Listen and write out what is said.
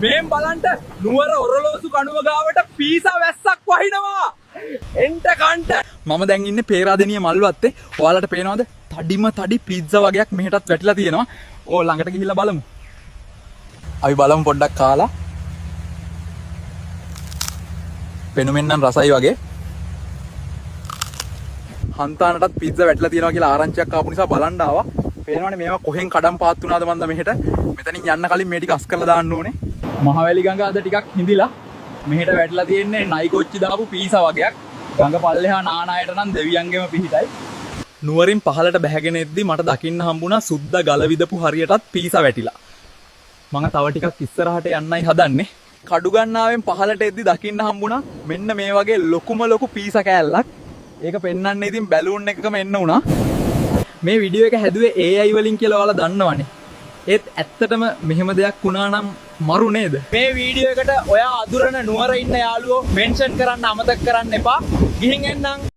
මේන් බලන්න නුවර ඔරලෝසු කණුව ගාවට පීසා වැස්සක් වහිනවා. එන්ට කන්ට. මම දැන් ඉන්නේ පේරාදෙනිය මල්වත්තේ. ඔයාලට පේනවද? තඩිම තඩි පීට්සා වගේක් මෙහෙටත් වැටිලා තියෙනවා. ඕ ළඟට ගිහිල්ලා බලමු. අපි බලමු පොඩ්ඩක් කාලා. පෙනුමෙන්නම් රසයි වගේ. හන්තානටත් පීට්සා වැටිලා තියෙනවා කියලා ආරංචියක් ආපු නිසා බලන්න ආවා. පේනවනේ මේවා කොහෙන් කඩම් පාත් වුණාද මන්ද මෙහෙට. මෙතනින් යන්න කලින් මේ ටික අස් කරලා දාන්න ඕනේ. මහවැලි ගඟ අද ටිකක් හිඳිලා මෙහෙට වැටිලා තියෙන්නේ නයි කොච්චි දාපු පීසා වගේක්. ගඟ පල්ලෙහා නානායට නම් දෙවියන්ගෙම පිහිටයි. නුවරින් පහලට බැහැගෙන එද්දි මට දකින්න හම්බුණා සුද්දා ගල විදපු හරියටත් පීසා වැටිලා. මම තව ටිකක් ඉස්සරහට යන්නයි හදන්නේ. කඩුගන්නාවෙන් පහලට එද්දි දකින්න හම්බුණා මෙන්න මේ වගේ ලොකුම ලොකු පීසා කෑල්ලක්. ඒක පෙන්වන්න ඉතින් බැලූන් එකකම එන්න උනා. මේ වීඩියෝ එක හැදුවේ AI වලින් කියලා ඔයාලා දන්නවනේ. ඒත් ඇත්තටම මෙහෙම දෙයක් වුණා නම් මරු නේද? මේ වීඩියෝ එකට ඔයා අඳුරන නුවර ඉන්න යාළුවෝ මෙන්ෂන් කරන්න අමතක කරන්න එපා. ගිහින් එන්නම්.